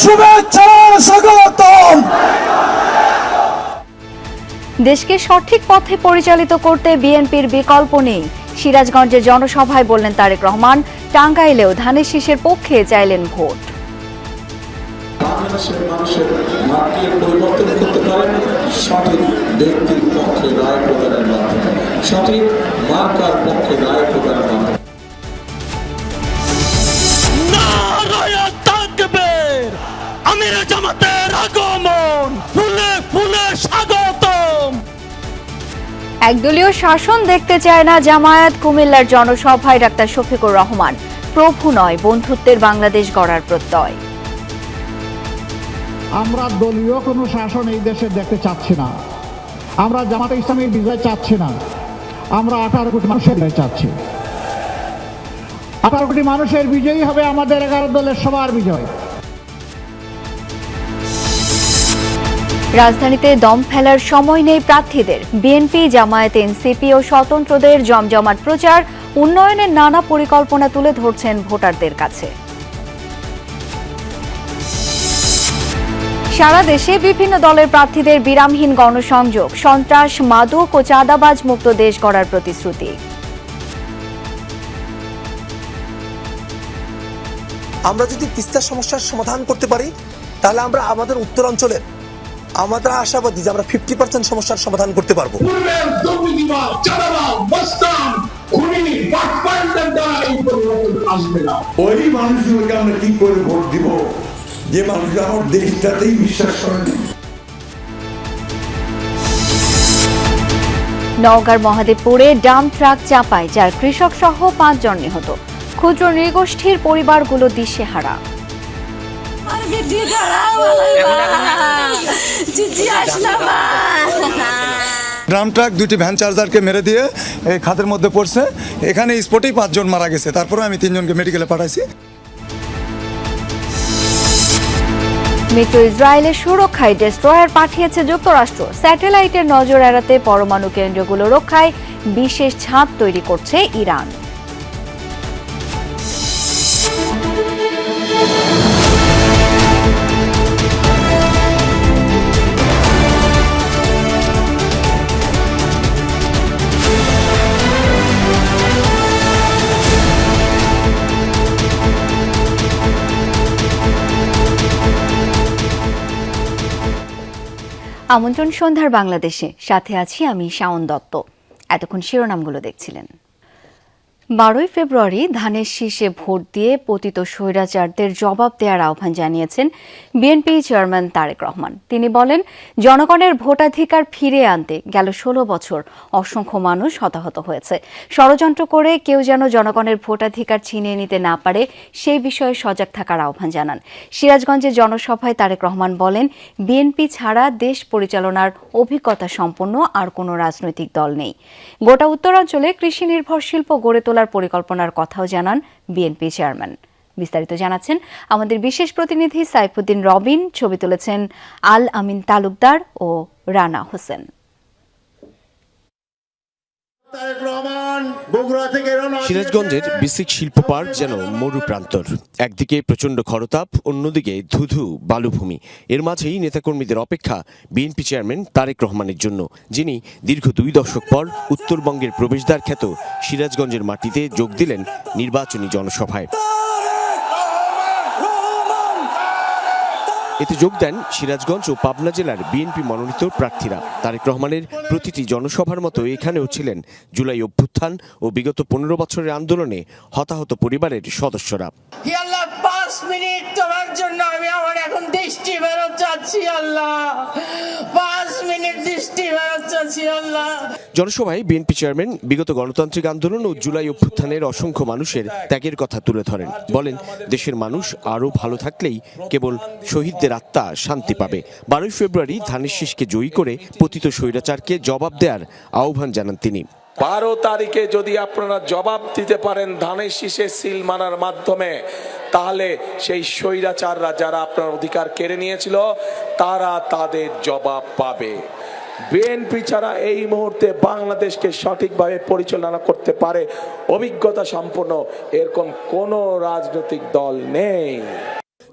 শুভেচ্ছা স্বাগতম। দেশকে সঠিক পথে পরিচালিত করতে বিএনপির বিকল্প নেই। সিরাজগঞ্জে জনসভায় বললেন তারেক রহমান। টাঙ্গাইলেও ধানের শীষের পক্ষে চাইলেন ভোট। বাংলাদেশের মানুষের ভাগ্যের পরিবর্তন করতে পারেন সঠিক ব্যক্তির পক্ষে রায় প্রদানের মাধ্যমে, সঠিক মার্কার পক্ষে রায় প্রদানের মাধ্যমে। আমির জামাতের আগমন, ফুলে ফুলে স্বাগতম। একদলীয় শাসন দেখতে চায় না জামায়াত। কুমিল্লার জনসভায় ডাক্তার শফিকুর রহমান। প্রভু নয়, বন্ধুত্বের বাংলাদেশ গড়ার প্রত্যয়। আমরা দলীয় কোনো শাসন এই দেশে দেখতে চাচ্ছি না। আমরা জামাতে ইসলামীর বিজয় চাচ্ছি না। আমরা 18 কোটি মানুষের বিজয় চাচ্ছি। 18 কোটি মানুষের বিজয়ই হবে আমাদের 11 দলের সবার বিজয়। রাজধানীতে দম ফেলার সময় নেই প্রার্থীদের। বিএনপি, জামায়াত, এনসিপি ও স্বতন্ত্রদের জমজমাট প্রচার। উন্নয়নের নানা পরিকল্পনা তুলে ধরছেন ভোটারদের কাছে। সারা দেশে বিভিন্ন দলের প্রার্থীদের বিরামহীন গণসংযোগ। সন্ত্রাস, মাদক ও চাঁদাবাজ মুক্ত দেশ গড়ার প্রতিশ্রুতি। আমরা যদি তিস্তার সমস্যার সমাধান করতে পারি তাহলে আমরা আমাদের উত্তরাঞ্চলের আমরা আশাবাদী যে আমরা 50% সমস্যার সমাধান করতে পারবো। ওই মানুষগুলোকে আমরা কি করে ভোট দিব যে মানুষরা আমার দেশটাতেই বিশ্বাস করে না। নওগাঁর মহাদেবপুরে ডাম্প ট্রাক চাপায়, যার কৃষক সহ 5 জন নিহত। ক্ষুদ্র নৃগোষ্ঠীর পরিবারগুলো দিশেহারা। ড্রাম ট্রাক 2টি ভ্যান চার্জারকে মেরে দিয়ে এই খাতের মধ্যে পড়ছে। এখানে স্পটেই 5 জন মারা গেছে। তারপরে আমি 3 জনকে মেডিকেলে পাঠাইছি। মিত্র ইসরায়েলের সুরক্ষায় ডেস্ট্রয়ার পাঠিয়েছে যুক্তরাষ্ট্র। স্যাটেলাইটের নজর এড়াতে পরমাণু কেন্দ্রগুলো রক্ষায় বিশেষ ছাদ তৈরি করছে ইরান। আমন্ত্রণ সন্ধ্যার বাংলাদেশে, সাথে আছি আমি শাওন দত্ত। এতক্ষণ শিরোনামগুলো দেখছিলেন। 12 ফেব্রুয়ারি ধানের শীষে ভোট দিয়ে পতিত স্বৈরাচারদের জবাব দেওয়ার আহ্বান জানিয়েছেন বিএনপি চেয়ারম্যান তারেক রহমান। তিনি বলেন, জনগণের ভোটাধিকার ফিরিয়ে আনতে গেল 16 বছর অসংখ্য মানুষ হতাহত হয়েছে। ষড়যন্ত্র করে কেউ যেন জনগণের ভোটাধিকার ছিনিয়ে নিতে না পারে, সেই বিষয়ে সজাগ থাকার আহ্বান জানান। সিরাজগঞ্জে জনসভায় তারেক রহমান বলেন, বিএনপি ছাড়া দেশ পরিচালনার অভিজ্ঞতা সম্পন্ন আর কোনো রাজনৈতিক দল নেই। গোটা উত্তরাঞ্চলে কৃষি নির্ভর শিল্প গড়ে তোলার পরিকল্পনার কথাও জানান বিএনপি চেয়ারম্যান। বিস্তারিত জানাচ্ছেন আমাদের বিশেষ প্রতিনিধি সাইফুদ্দিন রবিন। ছবি তুলেছেন আল আমিন তালুকদার ও রানা হোসেন। সিরাজগঞ্জের বিসিক শিল্প পার্ক যেন মরু প্রান্তর। একদিকে প্রচন্ড খরতাপ, অন্যদিকে ধুধু বালুভূমি। এর মাঝেই নেতাকর্মীদের অপেক্ষা বিএনপি চেয়ারম্যান তারেক রহমানের জন্য, যিনি দীর্ঘ 2 দশক পর উত্তরবঙ্গের প্রবেশদ্বার খ্যাত সিরাজগঞ্জের মাটিতে যোগ দিলেন নির্বাচনী জনসভায়। এতে যোগ দেন সিরাজগঞ্জ ও পাবনা জেলার বিএনপি মনোনীত প্রার্থীরা। তারেক রহমানের প্রতিটি জনসভার মতো এখানেও ছিলেন জুলাই অভ্যুত্থান ও বিগত 15 বছরের আন্দোলনে হতাহত পরিবারের সদস্যরা। 5 মিনিট তোমার জন্য আমি আমার এখন দৃষ্টি ফেরত চাচ্ছি আল্লাহ। 5 মিনিট দৃষ্টি ফেরত চাচ্ছি আল্লাহ। জনসভায় বিএনপি চেয়ারম্যান বিগত গণতান্ত্রিক আন্দোলন ও জুলাই অভ্যুত্থানের অসংখ্য মানুষের ত্যাগের কথা তুলে ধরেন। বলেন, দেশের মানুষ আরও ভালো থাকলেই কেবল শহীদদের আত্মা শান্তি পাবে। 12 ফেব্রুয়ারি ধানের শীষকে জয়ী করে পতিত স্বৈরাচারকে জবাব দেওয়ার আহ্বান জানান তিনি। 12 তারিখে যদি আপনারা জবাব দিতে পারেন ধানের শীষে সিল মারার মাধ্যমে, তাহলে সেই স্বৈরাচাররা যারা আপনার অধিকার কেড়ে নিয়েছিল তারা তাদের জবাব পাবে। বিএনপি ছাড়া এই মুহূর্তে বাংলাদেশকে সঠিকভাবে পরিচালনা করতে পারে অভিজ্ঞতা সম্পন্ন এরকম কোন রাজনৈতিক দল নেই।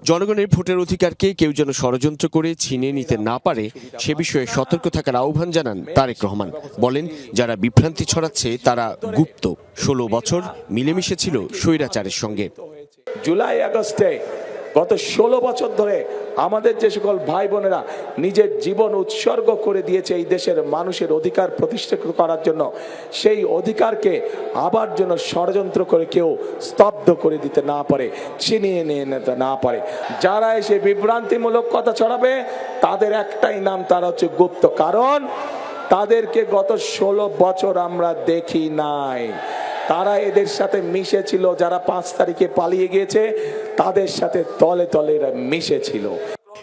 জনগণের ভোটের অধিকারকে কেউ যেন ষড়যন্ত্র করে ছিনিয়ে নিতে না পারে সে বিষয়ে সতর্ক থাকার আহ্বান জানান তারেক রহমান। বলেন, যারা বিভ্রান্তি ছড়াচ্ছে তারা গুপ্ত। 16 বছর মিলেমিশে ছিল স্বৈরাচারের সঙ্গে। জুলাই আগস্টে গত 16 বছর ধরে আমাদের যে সকল ভাই বোনেরা নিজের জীবন উৎসর্গ করে দিয়েছে এই দেশের মানুষের অধিকার প্রতিষ্ঠা করার জন্য, সেই অধিকারকে আবার যেন ষড়যন্ত্র করে কেউ স্তব্ধ করে দিতে না পারে, ছিনিয়ে নিয়ে নিতে না পারে। যারা এসে বিভ্রান্তিমূলক কথা ছড়াবে তাদের একটাই নাম, তারা হচ্ছে গুপ্ত। কারণ তাদেরকে গত 16 বছর আমরা দেখি নাই। তারা এদের সাথে মিশেছিল, যারা 5 তারিখে পালিয়ে গিয়েছে তাদের সাথে তলে তলে এরা মিশেছিল।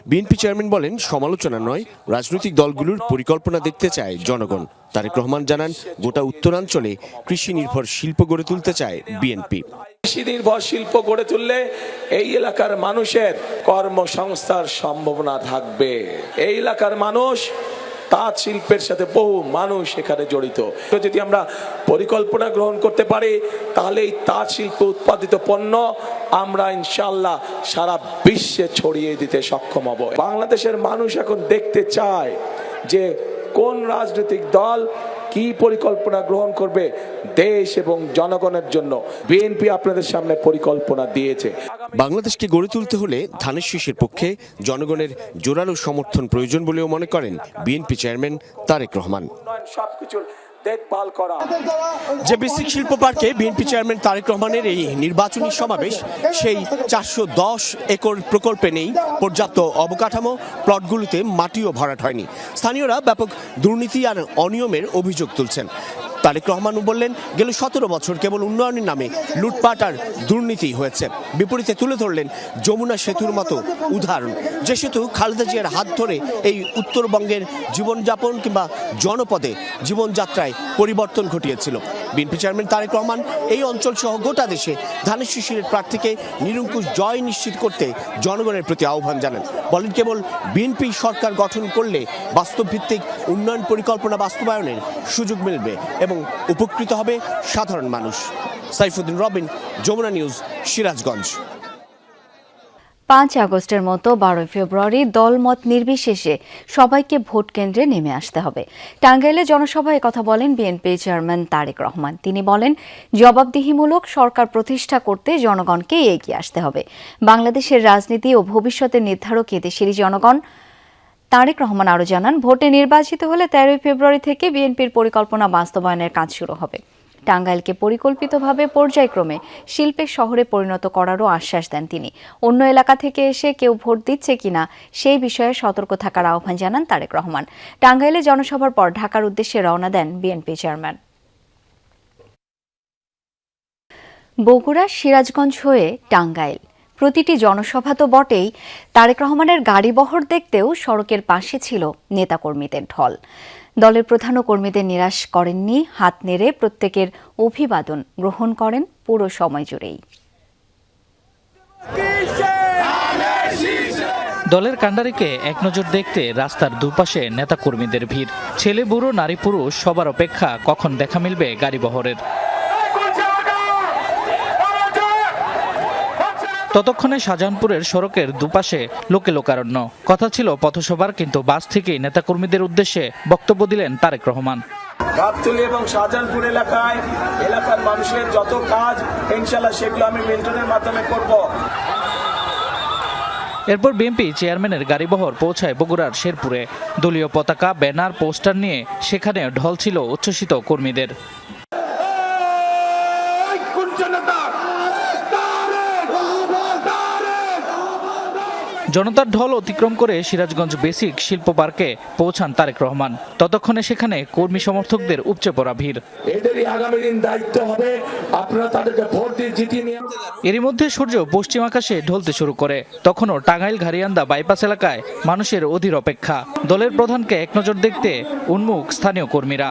বিএনপি চেয়ারম্যান বলেন, সমালোচনা নয়, রাজনৈতিক দলগুলোর পরিকল্পনা দেখতে চায় জনগণ। তারেক রহমান জানান, গোটা উত্তরাঞ্চলে কৃষি নির্ভর শিল্প গড়ে তুলতে চায় বিএনপি। কৃষি নির্ভর শিল্প গড়ে তুললে এই এলাকার মানুষের কর্মসংস্থার সম্ভাবনা থাকবে। এই এলাকার মানুষ তাঁত শিল্পের সাথে বহু মানুষ এখানে জড়িত। যদি আমরা পরিকল্পনা গ্রহণ করতে পারি তাহলে এই তাঁত শিল্প উৎপাদিত পণ্য আমরা ইনশাআল্লাহ সারা বিশ্বে ছড়িয়ে দিতে সক্ষম হব। বাংলাদেশের মানুষ এখন দেখতে চায় যে কোন রাজনৈতিক দল কি পরিকল্পনা গ্রহণ করবে দেশ এবং জনগণের জন্য। বিএনপি আপনাদের সামনে পরিকল্পনা দিয়েছে। বাংলাদেশকে গড়ে তুলতে হলে ধানের শীষের পক্ষে জনগণের জোরালো সমর্থন প্রয়োজন বলেও মনে করেন বিএনপি চেয়ারম্যান তারেক রহমান। সবকিছুর দেখভাল করা। যে বেসিক শিল্প পার্কে বিএনপি চেয়ারম্যান তারেক রহমানের এই নির্বাচনী সমাবেশ, সেই 410 একর প্রকল্পে নেই পর্যাপ্ত অবকাঠামো, প্লটগুলোতে মাটিও ভরাট হয়নি। স্থানীয়রা ব্যাপক দুর্নীতি আর অনিয়মের অভিযোগ তুলছেন। তারেক রহমান বললেন, গেল 17 বছর কেবল উন্নয়নের নামে লুটপাট আর দুর্নীতি হয়েছে। বিপরীতে তুলে ধরলেন যমুনা সেতুর মতো উদাহরণ, যে সেতু খালেদা জিয়ার হাত ধরে এই উত্তরবঙ্গের জীবনযাপন কিংবা জনপদে জীবনযাত্রায় পরিবর্তন ঘটিয়েছিল। বিএনপি চেয়ারম্যান তারেক রহমান এই অঞ্চল সহ গোটা দেশে ধানের শীষের প্রার্থীকে নিরঙ্কুশ জয় নিশ্চিত করতে জনগণের প্রতি আহ্বান জানান। বলেন, কেবল বিএনপি সরকার গঠন করলে বাস্তবভিত্তিক উন্নয়ন পরিকল্পনা বাস্তবায়নের সুযোগ মিলবে এবং উপকৃত হবে সাধারণ মানুষ। সাইফুদ্দিন রবিন, যমুনা নিউজ, সিরাজগঞ্জ। 5 আগস্টের মতো 12 ফেব্রুয়ারি দলমত নির্বিশেষে সবাইকে ভোট কেন্দ্রে নেমে আসতে হবে। টাঙ্গাইলে জনসভায় কথা বলেন বিএনপি চেয়ারম্যান তারেক রহমান। তিনি বলেন, জবাবদিহিমূলক সরকার প্রতিষ্ঠা করতে জনগণকে এগিয়ে আসতে হবে। বাংলাদেশের রাজনীতি ও ভবিষ্যতের নির্ধারক এদেশেরই জনগণ। তারেক রহমান আরও জানান, ভোটে নির্বাচিত হলে 13 ফেব্রুয়ারি থেকে বিএনপির পরিকল্পনা বাস্তবায়নের কাজ শুরু হবে। টাঙ্গাইলকে পরিকল্পিতভাবে পর্যায়ক্রমে শিল্পের শহরে পরিণত করারও আশ্বাস দেন তিনি। অন্য এলাকা থেকে এসে কেউ ভোট দিচ্ছে কিনা সেই বিষয়ে সতর্ক থাকার আহ্বান জানান তারেক রহমান। টাঙ্গাইলে জনসভার পর ঢাকার উদ্দেশ্যে রওনা দেন বিএনপি চেয়ারম্যান। বগুড়া সিরাজগঞ্জ হয়ে টাঙ্গাইল, প্রতিটি জনসভা তো বটেই, তারেক রহমানের গাড়িবহর দেখতেও সড়কের পাশে ছিল নেতাকর্মীদের ঢল। দলের প্রধান ও কর্মীদের নিরাশ করেননি, হাত নেড়ে প্রত্যেকের অভিবাদন গ্রহণ করেন পুরো সময় জুড়েই। দলের কাণ্ডারিকে এক নজর দেখতে রাস্তার দুপাশে নেতাকর্মীদের ভিড়। ছেলে বুড়ো নারী পুরুষ সবার অপেক্ষা কখন দেখা মিলবে গাড়িবহরের। ততক্ষণে শাহজাহানপুরের সড়কের দুপাশে লোকে লোকারণ্য। কথা ছিল পথসভার, কিন্তু বাস থেকেই নেতাকর্মীদের উদ্দেশ্যে বক্তব্য দিলেন তারেক রহমান। গাবতলী এবং শাহজাহানপুর এলাকার মানুষের যত কাজ ইনশাআল্লাহ সেগুলো আমি মিল্টনের মাধ্যমে করব। এরপর বিএনপি চেয়ারম্যানের গাড়িবহর পৌঁছায় বগুড়ার শেরপুরে। দলীয় পতাকা, ব্যানার, পোস্টার নিয়ে সেখানে ঢল ছিল উচ্ছ্বসিত কর্মীদের। জনতার ঢল অতিক্রম করে সিরাজগঞ্জ বেসিক শিল্প পার্কে পৌঁছান তারেক রহমান। ততক্ষণে সেখানে কর্মী সমর্থকদের উপচে পড়া ভিড়। এদেরই আগামী দিন দায়িত্ব হবে, আপনারা তাদেরকে ভোট দিয়ে জিতিয়ে নিয়ে। এরই মধ্যে সূর্য পশ্চিম আকাশে ঢলতে শুরু করে। তখনও টাঙ্গাইল ঘাড়িয়ান্দা বাইপাস এলাকায় মানুষের অধীর অপেক্ষা। দলের প্রধানকে এক নজর দেখতে উন্মুখ স্থানীয় কর্মীরা।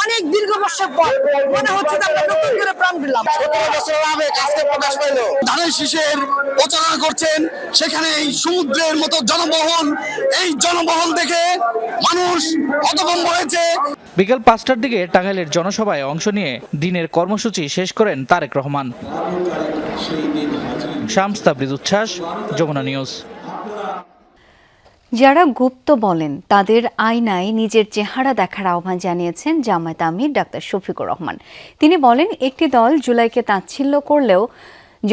অনেক দীর্ঘ বছর পর মনে হচ্ছে আমরা নতুন করে প্রাণ পেলাম। 17 বছর আগে কাজকে প্রকাশ পাইল। ধানের শীষের প্রচারণা করছেন, সেখানে এই সমুদ্রের মতো জনবহল, এই জনবহল দেখে মানুষ হতভম্ব হয়েছে। বিকেল 5টার দিকে টাঙ্গাইলের জনসভায় অংশ নিয়ে দিনের কর্মসূচি শেষ করেন তারেক রহমান। শামস তাবরিজ উচ্ছ্বাস, যমুনা নিউজ। যারা গুপ্ত বলেন তাদের আয়নায় নিজের চেহারা দেখার আহ্বান জানিয়েছেন জামায়াত আমির ডাক্তার শফিকুর রহমান। তিনি বলেন, একটি দল জুলাইকে তাচ্ছিল্য করলেও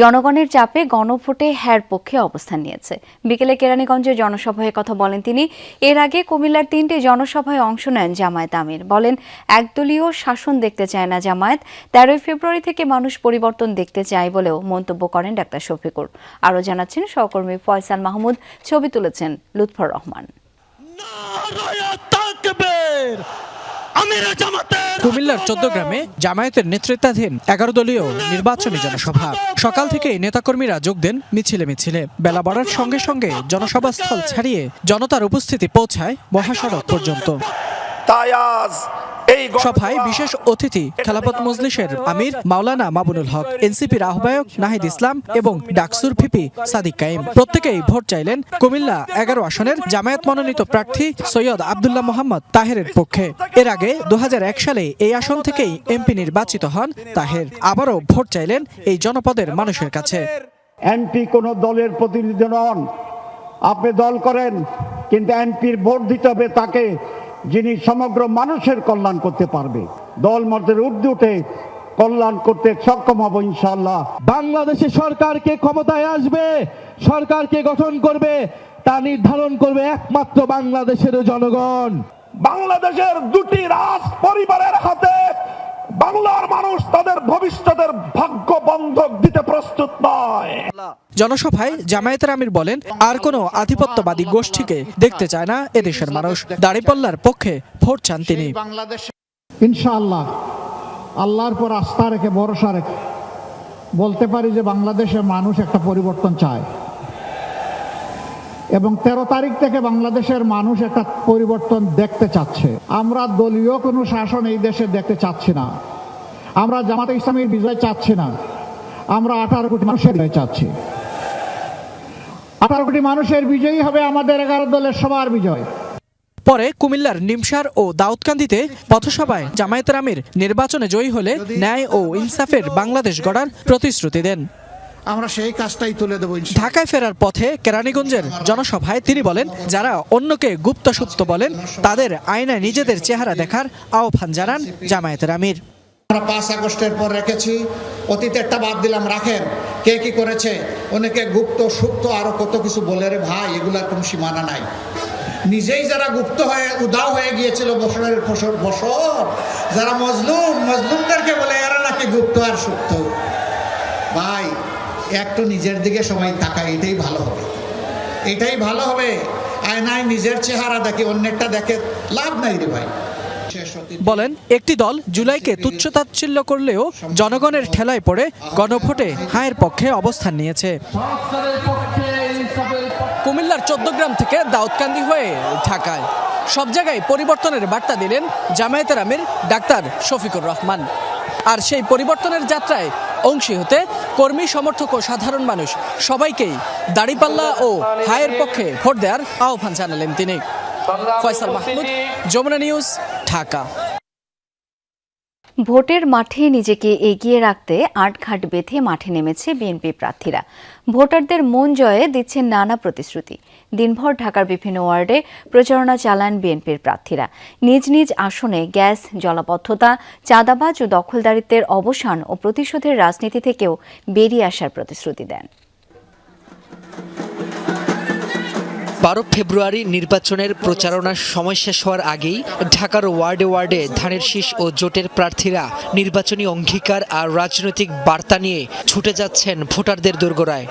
জনগণের চাপে গণভোটে হ্যার পক্ষে অবস্থান নিয়েছে। বিকেলে কেরানীগঞ্জে জনসভায় কথা বলেন তিনি। এর আগে কুমিল্লার 3টি জনসভায় অংশ নেন জামায়াত আমির। বলেন, একদলীয় শাসন দেখতে চায় না জামায়াত। 13 ফেব্রুয়ারি থেকে মানুষ পরিবর্তন দেখতে চায় বলেও মন্তব্য করেন ডাক্তার শফিকুর। আরও জানাচ্ছেন সহকর্মী ফয়সাল মাহমুদ, ছবি তুলেছেন লুৎফর রহমান। কুমিল্লার 14 গ্রামে জামায়াতের নেতৃত্বাধীন 11 দলীয় নির্বাচনী জনসভা। সকাল থেকে নেতাকর্মীরা যোগ দেন মিছিলে মিছিলে। বেলা বাড়ার সঙ্গে সঙ্গে জনসভাস্থল ছাড়িয়ে জনতার উপস্থিতি পৌঁছায় মহাসড়ক পর্যন্ত। সভায় বিশেষ অতিথি খেলাফত মজলিসের আমির মাওলানা মামুনুল হক, এনসিপির আহ্বায়ক নাহিদ ইসলাম এবং ডাকসুর ভিপি সাদিক কাইম। প্রত্যেকেই ভোট চাইলেন কুমিল্লা 11 আসনের জামায়াত মনোনীত প্রার্থী সৈয়দ আব্দুল্লাহ মোহাম্মদ তাহেরের পক্ষে। এর আগে 2001 সালে এই আসন থেকেই এমপি নির্বাচিত হন তাহের। আবারও ভোট চাইলেন এই জনপদের মানুষের কাছে। এমপি কোন দলের প্রতিনিধি নন। আপনি দল করেন, কিন্তু এমপির ভোট দিতে হবে তাকে যিনি সমগ্র মানুষের কল্যাণ করতে পারবে। দল মতের ঊর্ধ্বে উঠে কল্যাণ করতে সক্ষম হব ইনশাআল্লাহ। বাংলাদেশে সরকারকে ক্ষমতায় আসবে, সরকারকে গঠন করবে, তা নির্ধারণ করবে একমাত্র বাংলাদেশের জনগণ। বাংলাদেশের দুটি রাজ পরিবারের হাতে বাংলার মানুষ তাদের ভবিষ্যতের ভাগ্য বন্ধক দিতে প্রস্তুত নয়। জনসভায় জামায়াতের আমির বলেন, আর কোনো আধিপত্যবাদী গোষ্ঠীকে দেখতে চায় না এদেশের মানুষ। দাঁড়িপাল্লার পক্ষে ভোট চান তিনি। ইনশাআল্লাহ আল্লাহর পর আস্থা রেখে ভরসা রেখে বলতে পারি যে বাংলাদেশের মানুষ একটা পরিবর্তন চায়, এবং 13 তারিখ থেকে বাংলাদেশের মানুষ একটা পরিবর্তন দেখতে চাচ্ছে। আমরা দলীয় কোনো শাসন এই দেশে দেখতে চাচ্ছি না। আমরা জামাতে ইসলামীর বিজয় চাচ্ছি না। আমরা 18 কোটি মানুষের বিজয় চাচ্ছি। 18 কোটি মানুষের বিজয়ী হবে আমাদের 11 দলের সবার বিজয়। পরে কুমিল্লার নিমসার ও দাউদকান্দিতে পথসভায় জামায়াতের আমির নির্বাচনে জয়ী হলে ন্যায় ও ইনসাফের বাংলাদেশ গড়ার প্রতিশ্রুতি দেন। আমরা সেই কাজটাই তুলে দেব। ঢাকায় ফেরার পথে কেরানীগঞ্জের জনসভায় তিনি বলেন, যারা অন্যকে গুপ্ত সুপ্ত বলেন তাদের আয়নায় নিজেদের চেহারা দেখার আহ্বান জানান জামায়াতের আমির। আমরা 5 আগস্টের পর রেখেছি, অতীতেরটা বাদ দিলাম, রাখেন কে কি করেছে, অনেকে গুপ্ত সুপ্ত আরো কত কিছু বলে রে ভাই, এগুলার কোনো সীমানা নাই। নিজেই যারা গুপ্ত হয়ে উদাও হয়ে গিয়েছিল বছরের বছর, যারা মজলুমদেরকে বলে এরা নাকি গুপ্ত আর সুপ্ত। ভাই একটু নিজের দিকে সবাই তাকায়, এটাই ভালো হবে, এটাই ভালো হবে। আয়নায় নিজের চেহারা দেখে অন্যেরটা দেখে লাভ নাই রে ভাই। বলেন, একটি দল জুলাইকে তুচ্ছতাচ্ছিল্য করলেও জনগণের ঠেলায় পড়ে গণভোটে হায়ের পক্ষে অবস্থান নিয়েছে। কুমিল্লার 14 গ্রাম থেকে দাউদকান্দি হয়ে ঢাকায় সব জায়গায় পরিবর্তনের বার্তা দিলেন জামায়াতের আমির ডাক্তার শফিকুর রহমান। আর সেই পরিবর্তনের যাত্রায় অংশী হতে কর্মী, সমর্থক ও সাধারণ মানুষ সবাইকেই দাড়িপাল্লা ও হায়ের পক্ষে ভোট দেওয়ার আহ্বান জানালেন তিনি। ফয়সাল মাহমুদ, যমুনা নিউজ, ঢাকা। ভোটের মাঠে নিজেকে এগিয়ে রাখতে আটঘাট বেঁধে মাঠে নেমেছে বিএনপি প্রার্থীরা। ভোটারদের মন জয়ে দিচ্ছেন নানা প্রতিশ্রুতি। দিনভর ঢাকার বিভিন্ন ওয়ার্ডে প্রচারণা চালান বিএনপির প্রার্থীরা। নিজ নিজ আসনে গ্যাস, জলাবদ্ধতা, চাঁদাবাজ ও দখলদারিত্বের অবসান ও প্রতিশোধের রাজনীতি থেকেও বেরিয়ে আসার প্রতিশ্রুতি দেন। 12 ফেব্রুয়ারি নির্বাচনের প্রচারণার সময় শেষ হওয়ার আগেই ঢাকার ওয়ার্ডে ওয়ার্ডে ধানের শীষ ও জোটের প্রার্থীরা নির্বাচনী অঙ্গীকার আর রাজনৈতিক বার্তা নিয়ে ছুটে যাচ্ছেন ভোটারদের দোরগোড়ায়।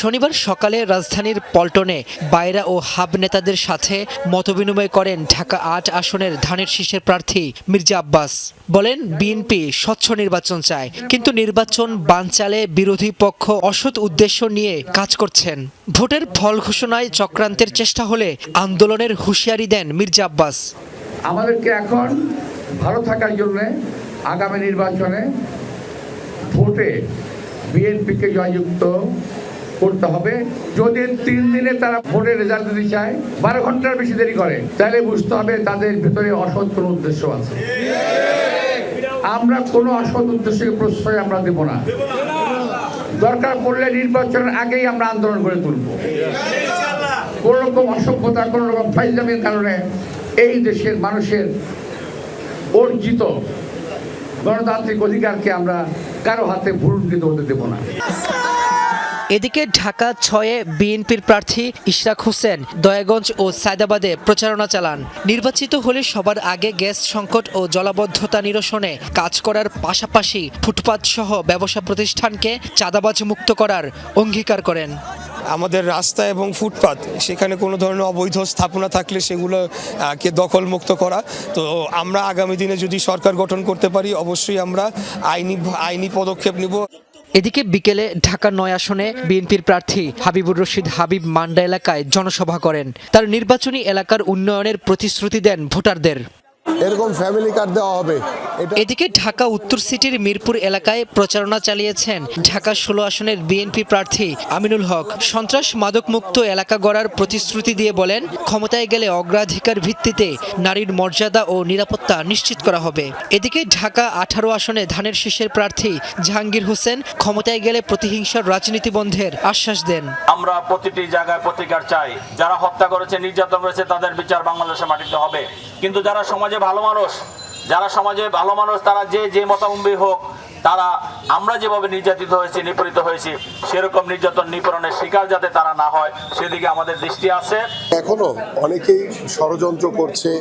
শনিবার সকালে রাজধানীর পল্টনে বাইরা ও হাব নেতাদের সাথে মতবিনিময় করেন ঢাকা 8 আসনের ধানের শীষের প্রার্থী মির্জা আব্বাস। বলেন, বিএনপি স্বচ্ছ নির্বাচন চায়, কিন্তু নির্বাচন বানচালে বিরোধী পক্ষ অসৎ উদ্দেশ্য নিয়ে কাজ করছেন। ভোটের ফল ঘোষণায় চক্রান্তের চেষ্টা হলে আন্দোলনের হুঁশিয়ারি দেন মির্জা আব্বাস। আমাদেরকে এখন ভালো থাকার জন্য আগামী নির্বাচনে ভোটে বিএনপিকে জয়যুক্ত করতে হবে। যদি 3 দিনে তারা ভোটের রেজাল্ট দিতে চায়, 12 ঘন্টার বেশি দেরি করে, তাহলে বুঝতে হবে তাদের ভিতরে অসৎ কোনো উদ্দেশ্য আছে। আমরা কোনো অসৎ উদ্দেশ্যকে প্রশ্রয় আমরা দেব না। দরকার পড়লে নির্বাচনের আগেই আমরা আন্দোলন করে তুলব। কোন রকম অসভ্যতা, কোন রকম ফাইজলামির কারণে এই দেশের মানুষের অর্জিত গণতান্ত্রিক অধিকারকে আমরা কারো হাতে ভুলুণ্ঠিত হতে দেব না। এদিকে ঢাকা 6-এ বিএনপির প্রার্থী ইশরাক হোসেন দয়াগঞ্জ ও সায়দাবাদে প্রচারণা চালান। নির্বাচিত হলে সবার আগে গ্যাস সংকট ও জলাবদ্ধতা নিরসনে কাজ করার পাশাপাশি ফুটপাত সহ ব্যবসা প্রতিষ্ঠানকে চাঁদাবাজ মুক্ত করার অঙ্গীকার করেন। আমাদের রাস্তা এবং ফুটপাত, সেখানে কোনো ধরনের অবৈধ স্থাপনা থাকলে সেগুলোকে দখলমুক্ত করা। তো আমরা আগামী দিনে যদি সরকার গঠন করতে পারি, অবশ্যই আমরা আইনি পদক্ষেপ নিব। এদিকে বিকেলে ঢাকা 9 আসনে বিএনপির প্রার্থী হাবিবুর রশিদ হাবিব মান্ডা এলাকায় জনসভা করেন। তার নির্বাচনী এলাকার উন্নয়নের প্রতিশ্রুতি দেন ভোটারদের। এরকম ফ্যামিলি কার্ড দেওয়া হবে। এদিকে ঢাকা উত্তর সিটির মিরপুর এলাকায় প্রচারণা চালিয়েছেন ঢাকা 16 আসনের বিএনপি প্রার্থী আমিনুল হক। সন্ত্রাস মাদক মুক্ত এলাকা গড়ার প্রতিশ্রুতি দিয়ে বলেন, ক্ষমতায় গেলে অগ্রাধিকার ভিত্তিতে নারীর মর্যাদা ও নিরাপত্তা নিশ্চিত করা হবে। এদিকে ঢাকা 18 আসনে ধানের শীষের প্রার্থী জাহাঙ্গীর হোসেন ক্ষমতায় গেলে প্রতিহিংসার রাজনীতি বন্ধের আশ্বাস দেন। আমরা প্রতিটি জায়গায় প্রতিকার চাই। যারা হত্যা করেছে, নির্যাতন করেছে, তাদের বিচার বাংলাদেশের মাটিতে হবে। কিন্তু যারা সমাজে ভালো মানুষ, তারা যে মতাবলম্বী হোক, তারা আমরা যেভাবে নির্যাতিত হয়েছি, নিপীড়িত হয়েছি, সেরকম নির্যাতন নিপীড়নের শিকার যাতে তারা না হয়, সেদিকে আমাদের দৃষ্টি আছে। এখনো অনেকেই ষড়যন্ত্র করছে।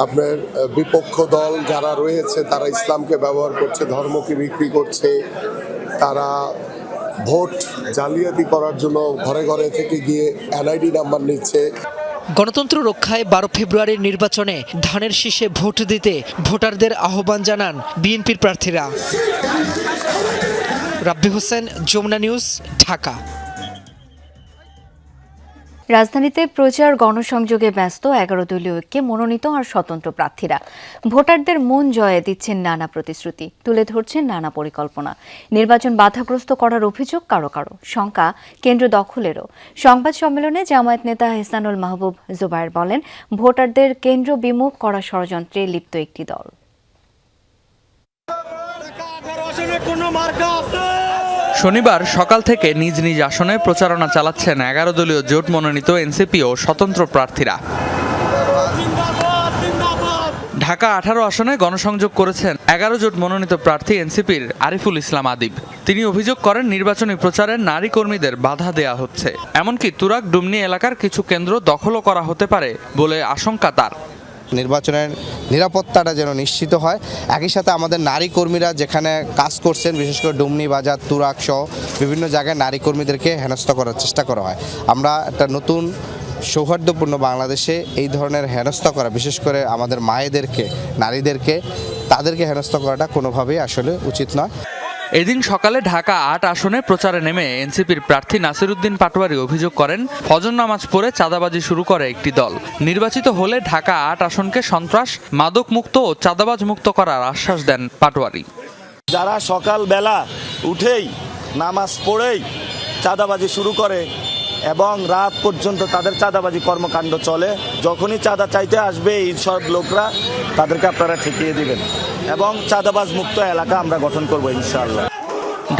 আপনার বিপক্ষ দল যারা রয়েছে, তারা ইসলামকে ব্যবহার করছে, ধর্মকে বিক্রি করছে, তারা ভোট জালিয়াতি করার জন্য ঘরে ঘরে থেকে গিয়ে এনআইডি নাম্বার নিচ্ছে। গণতন্ত্র রক্ষায় 12 ফেব্রুয়ারির নির্বাচনে ধানের শীষে ভোট দিতে ভোটারদের আহ্বান জানান বিএনপির প্রার্থীরা। রাব্বি হোসেন, যমুনা নিউজ, ঢাকা। রাজধানীতে প্রচার গণসংযোগে ব্যস্ত 11 দলীয় ঐক্যে মনোনীত আর স্বতন্ত্র প্রার্থীরা ভোটারদের মন জয়ে দিচ্ছেন নানা প্রতিশ্রুতি, তুলে ধরছেন নানা পরিকল্পনা। নির্বাচন বাধাগ্রস্ত করার অভিযোগ কারো কারো, শঙ্কা কেন্দ্র দখলেরও। সংবাদ সম্মেলনে জামায়াত নেতা হেসানুল মাহবুব জুবায়ের বলেন, ভোটারদের কেন্দ্র বিমুখ করা ষড়যন্ত্রে লিপ্ত একটি দল। শনিবার সকাল থেকে নিজ নিজ আসনে প্রচারণা চালাচ্ছেন 11 দলীয় জোট মনোনীত এনসিপি ও স্বতন্ত্র প্রার্থীরা। ঢাকা 18 আসনে গণসংযোগ করেছেন 11 জোট মনোনীত প্রার্থী এনসিপির আরিফুল ইসলাম আদিব। তিনি অভিযোগ করেন, নির্বাচনী প্রচারে নারী কর্মীদের বাধা দেয়া হচ্ছে, এমনকি তুরাগ ডুমনি এলাকার কিছু কেন্দ্র দখলও করা হতে পারে বলে আশঙ্কা তার। নির্বাচনের নিরাপত্তাটা যেন নিশ্চিত হয়। একই সাথে আমাদের নারী কর্মীরা যেখানে কাজ করছেন, বিশেষ করে ডুমনি বাজার, তুরাগ সহ বিভিন্ন জায়গায় নারী কর্মীদেরকে হেনস্থা করার চেষ্টা করা হয়। আমরা একটা নতুন সৌহার্দ্যপূর্ণ বাংলাদেশে এই ধরনের হেনস্থা করা, বিশেষ করে আমাদের মায়েদেরকে, নারীদেরকে, তাদেরকে হেনস্থা করাটা কোনোভাবেই আসলে উচিত নয়। এদিন সকালে ঢাকা 8 আসনে প্রচারে নেমে এনসিপির প্রার্থী নাসিরউদ্দিন পাটোয়ারি অভিযোগ করেন, ফজর নামাজ পড়ে চাঁদাবাজি শুরু করে একটি দল। নির্বাচিত হলে ঢাকা 8 আসনকে সন্ত্রাস, মাদক মুক্ত ও চাঁদাবাজ মুক্ত করার আশ্বাস দেন পাটোয়ারি। যারা সকালবেলা উঠেই নামাজ পড়েই চাঁদাবাজি শুরু করে এবং রাত পর্যন্ত তাদের চাঁদাবাজি কর্মকাণ্ড চলে, যখনই চাঁদা চাইতে আসবে এই সব লোকরা, তাদেরকে আপনারা ঠেকিয়ে দিবেন এবং চাঁদাবাজ মুক্ত এলাকা আমরা গঠন করব ইনশাআল্লাহ।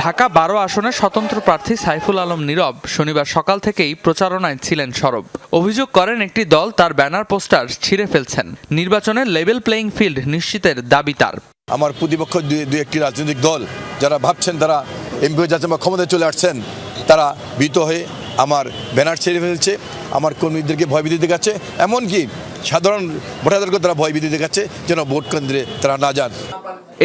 ঢাকা 12 আসনে স্বতন্ত্র প্রার্থী সাইফুল আলম নীরব শনিবার সকাল থেকেই প্রচারণায় ছিলেন সরব। অভিযোগ করেন, একটি দল তার ব্যানার পোস্টার ছিঁড়ে ফেলছেন। নির্বাচনে লেভেল প্লেইং ফিল্ড নিশ্চিতের দাবি তার। আমার প্রতিপক্ষ দুই একটি রাজনৈতিক দল যারা ভাবছেন তারা এমপি হয়ে যাচ্ছেন বা ক্ষমতায় চলে আসছেন, তারা ভীত হয়ে আমার ব্যানার ছেড়ে ফেলছে, আমার কর্মীদেরকে ভয়ভীতি দেখাচ্ছে, এমনকি সাধারণ ভোটারদেরকে তারা ভয়ভীতি দেখাচ্ছে যেন ভোট কেন্দ্রে তারা না যান।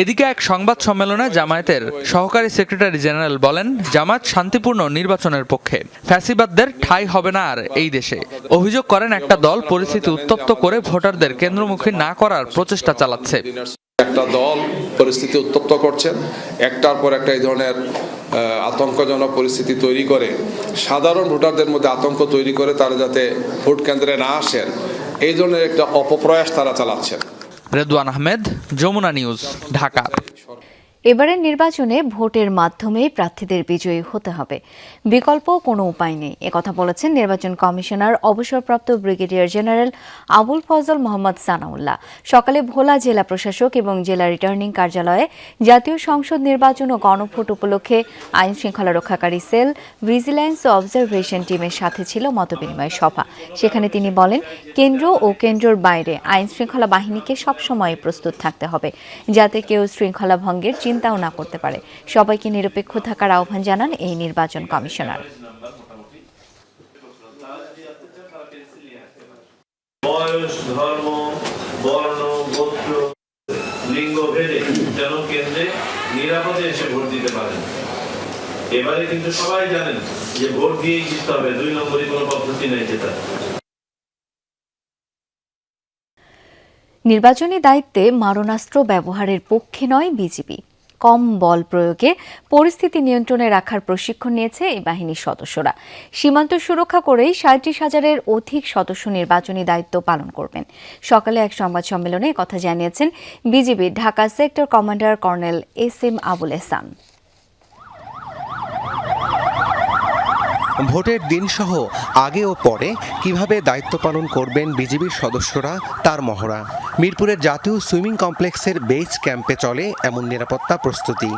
এদিকে এক সংবাদ সম্মেলনে জামায়াতের সহকারী সেক্রেটারি জেনারেল বলেন, জামায়াত শান্তিপূর্ণ নির্বাচনের পক্ষে, ফ্যাসিবাদদের ঠাঁই হবে না আর এই দেশে। অভিযোগ করেন, একটা দল পরিস্থিতি উত্তপ্ত করে ভোটারদের কেন্দ্রমুখী না করার প্রচেষ্টা চালাচ্ছে। একটা দল পরিস্থিতি উত্তপ্ত করছেন, একটার পর একটা এই ধরনের আতঙ্কজনক পরিস্থিতি তৈরি করে সাধারণ ভোটারদের মধ্যে আতঙ্ক তৈরি করে তারা যাতে ভোট কেন্দ্রে না আসেন, এই ধরনের একটা অপপ্রয়াস তারা চালাচ্ছেন। রেদওয়ান আহমেদ, যমুনা নিউজ, ঢাকা। এবারের নির্বাচনে ভোটের মাধ্যমেই প্রার্থীদের বিজয়ী হতে হবে, বিকল্প কোনো উপায় নেই, একথা বলেছেন নির্বাচন কমিশনার অবসরপ্রাপ্ত ব্রিগেডিয়ার জেনারেল আবুল ফজল মোহাম্মদ সানাউল্লাহ। সকালে ভোলা জেলা প্রশাসক এবং জেলা রিটার্নিং কার্যালয়ে জাতীয় সংসদ নির্বাচন ও গণভোট উপলক্ষে আইন শৃঙ্খলা রক্ষাকারী সেল, ভিজিল্যান্স ও অবজারভেশন টিমের সাথে ছিল মতবিনিময় সভা। সেখানে তিনি বলেন, কেন্দ্র ও কেন্দ্রের বাইরে আইন শৃঙ্খলা বাহিনীকে সবসময় প্রস্তুত থাকতে হবে, যাতে কেউ শৃঙ্খলা ভঙ্গের চিন্তাও না করতে পারে। সবাইকে নিরপেক্ষ থাকার আহ্বান জানান এই নির্বাচন কমিশনার। বয়স, ধর্ম, বর্ণ, গোত্র, লিঙ্গ ভেদে যেন কেন্দ্রে নিরাপদে এসে ভোট দিতে পারেন। এবারে কিন্তু সবাই জানেন যে ভোট দিয়েই জিততে হবে, 2 নম্বরই কোনো পদ্ধতি নেই জেতার। নির্বাচনী দায়িত্বে মারণাস্ত্র ব্যবহারের পক্ষে নয় বিজিবি। কম বল প্রয়োগে পরিস্থিতি নিয়ন্ত্রণে রাখার প্রশিক্ষণ নিয়েছে এই বাহিনীর সদস্যরা। সীমান্ত সুরক্ষা করেই 37,000-এর অধিক সদস্য নির্বাচনী দায়িত্ব পালন করবেন। সকালে এক সংবাদ সম্মেলনে কথা জানিয়েছেন বিজিবির Dhaka sector commander colonel S M. Abul Ehsan. ভোটের দিনসহ আগে ও পরে কিভাবে দায়িত্ব পালন করবেন বিজিবির সদস্যরা তার মহড়া। মিরপুরের জাতীয় সুইমিং কমপ্লেক্সের বেস ক্যাম্পে চলে এমন নিরাপত্তা প্রস্তুতি।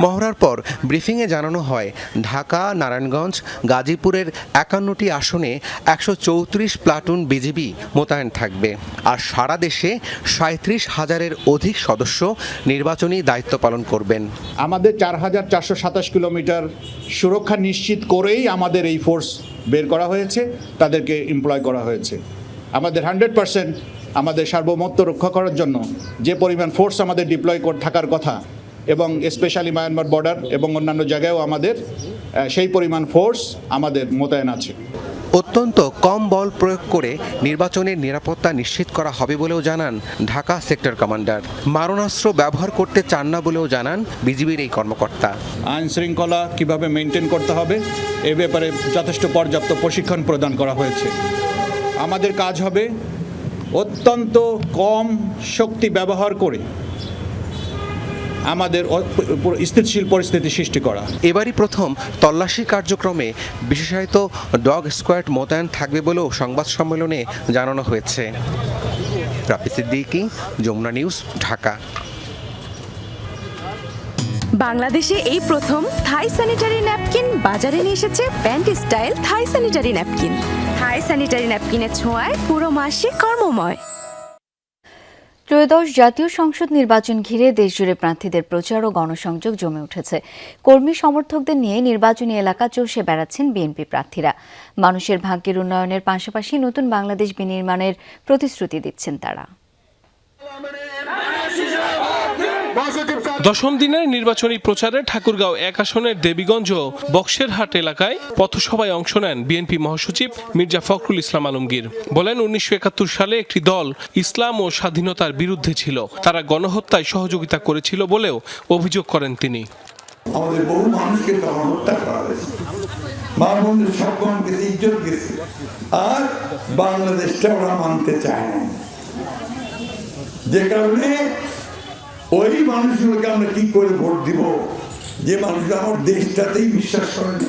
মহড়ার পর ব্রিফিংয়ে জানানো হয়, ঢাকা, নারায়ণগঞ্জ, গাজীপুরের 51টি আসনে 134 প্লাটুন বিজিবি মোতায়েন থাকবে। আর সারা দেশে 37,000-এর অধিক সদস্য নির্বাচনী দায়িত্ব পালন করবেন। আমাদের 4,427 কিলোমিটার সুরক্ষা নিশ্চিত করেই আমাদের এই ফোর্স বের করা হয়েছে, তাদেরকে এমপ্লয় করা হয়েছে। আমাদের 100% আমাদের সার্বভৌমত্ব রক্ষা করার জন্য যে পরিমাণ ফোর্স আমাদের ডিপ্লয় থাকার কথা, এবং স্পেশালি মায়ানমার বর্ডার এবং অন্যান্য জায়গায়ও আমাদের সেই পরিমাণ ফোর্স আমাদের মোতায়েন আছে। অত্যন্ত কম বল প্রয়োগ করে নির্বাচনের নিরাপত্তা নিশ্চিত করা হবে বলেও জানান ঢাকা সেক্টর কমান্ডার। মারণাস্ত্র ব্যবহার করতে চান না বলেও জানান বিজিবির এই কর্মকর্তা। আইন শৃঙ্খলা কীভাবে মেনটেন করতে হবে এ ব্যাপারে যথেষ্ট পর্যাপ্ত প্রশিক্ষণ প্রদান করা হয়েছে। আমাদের কাজ হবে অত্যন্ত কম শক্তি ব্যবহার করে আমাদের স্থিতিশীল পরিস্থিতি সৃষ্টি করা। এবারই প্রথম তল্লাশি কার্যক্রমে বিশেষায়িত ডগ স্কোয়াড মোতায়েন থাকবে বলেও সংবাদ সম্মেলনে জানানো হয়েছে। রাফি সিদ্দিকী, যমুনা নিউজ, ঢাকা। বাংলাদেশে এই প্রথম থাই স্যানিটারি ন্যাপকিন বাজারে নিয়ে এসেছে প্যান্ট স্টাইল থাই স্যানিটারি ন্যাপকিন। থাই স্যানিটারি ন্যাপকিনের ছোঁয়ায় পুরো মাসে কর্মময়। ত্রয়োদশ জাতীয় সংসদ নির্বাচন ঘিরে দেশজুড়ে প্রার্থীদের প্রচার ও গণসংযোগ জমে উঠেছে। কর্মী সমর্থকদের নিয়ে নির্বাচনী এলাকা চষে বেড়াচ্ছেন বিএনপি প্রার্থীরা। মানুষের ভাগ্যের উন্নয়নের পাশাপাশি নতুন বাংলাদেশ বিনির্মাণের প্রতিশ্রুতি দিচ্ছেন তারা। দশম দিনের নির্বাচনী প্রচারে ঠাকুরগাঁও 1 আসনের দেবীগঞ্জ ও বক্সেরহাট এলাকায় পথসভায় অংশ নেন বিএনপি মহাসচিব মির্জা ফখরুল ইসলাম আলমগীর। বলেন, 1971 সালে একটি দল ইসলাম ও স্বাধীনতার বিরুদ্ধে ছিল, তারা গণহত্যায় সহযোগিতা করেছিল বলেও অভিযোগ করেন তিনি। আমাদের বহু মানুষকে তখন হত্যা করা হয়েছে, মা বোনদের সম্মান গেছে, ইজ্জত গেছে, আর বাংলাদেশটা ওরা মানতে চায় না। যে কারণে ওই মানুষগুলোকে আমরা কি করে ভোট দিব, যে মানুষগুলো আমার দেশটাতেই বিশ্বাস করে না।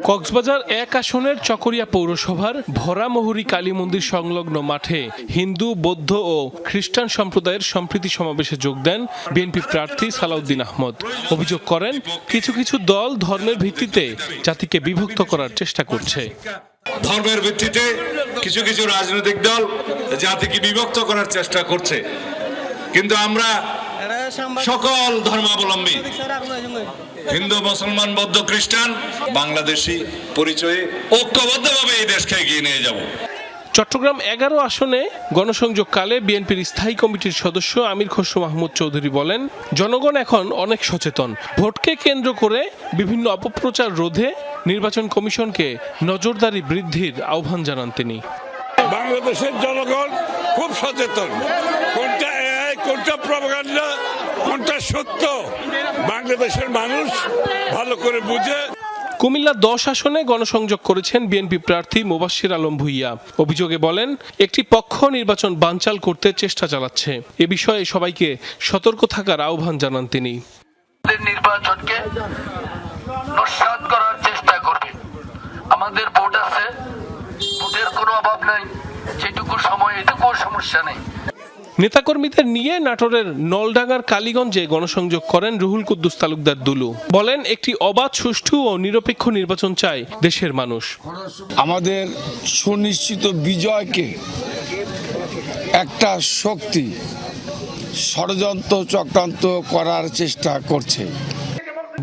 কক্সবাজার 1 আসনের চকরিয়া পৌরসভার ভরামহুরী কালী মন্দির সংলগ্ন মাঠে হিন্দু, বৌদ্ধ ও খ্রিস্টান সম্প্রদায়ের সম্প্রীতি সমাবেশে যোগ দেন বিএনপি প্রার্থী সালাউদ্দিন আহমদ। অভিযোগ করেন, কিছু কিছু দল ধর্মের ভিত্তিতে জাতিকে বিভক্ত করার চেষ্টা করছে। ধর্মের ভিত্তিতে কিছু কিছু রাজনৈতিক দল জাতিকে বিভক্ত করার চেষ্টা করছে, কিন্তু আমরা সকল ধর্মাবলম্বী হিন্দু, মুসলমান, বৌদ্ধ, খ্রিস্টান বাংলাদেশী পরিচয়ে ঐক্যবদ্ধভাবে এই দেশকে এগিয়ে নিয়ে যাব। চট্টগ্রাম 11 আসনে গণসংযোগকালে বিএনপির স্থায়ী কমিটির সদস্য আমির খসরু মাহমুদ চৌধুরী বলেন, জনগণ এখন অনেক সচেতন। ভোটকে কেন্দ্র করে বিভিন্ন অপপ্রচার রোধে নির্বাচন কমিশনকে নজরদারি বৃদ্ধির আহ্বান জানান তিনি। বাংলাদেশের জনগণ খুব সচেতন, কোনটা এআই, কোনটা প্রপাগান্ডা, কোনটা সত্য বাংলাদেশের মানুষ ভালো করে বুঝে। কুমিল্লা 10 আসনে গণসংযোগ করেছেন বিএনপি প্রার্থী মোবাশ্বের আলম ভূঁইয়া। অভিযোগে বলেন, একটি পক্ষ নির্বাচন বানচাল করতে চেষ্টা চালাচ্ছে। এ বিষয়ে সবাইকে সতর্ক থাকার আহ্বান জানান তিনি। নির্বাচনকে নস্যাৎ করার চেষ্টা করবে। আমাদের ভোট আছে, ভোটের কোনো অভাব নাই, যেটুকু সময় এটুকু সমস্যা নেই। নেতাকর্মীদের নিয়ে নাটোরের নলডাঙ্গার কালীগঞ্জে গণসংযোগ করেন রুহুল কুদ্দুস তালুকদার দুলু। বলেন, একটি অবাধ, সুষ্ঠু ও নিরপেক্ষ নির্বাচন চায় দেশের মানুষ। আমাদের সুনিশ্চিত বিজয়কে একটা শক্তি ষড়যন্ত্র চক্রান্ত করার চেষ্টা করছে।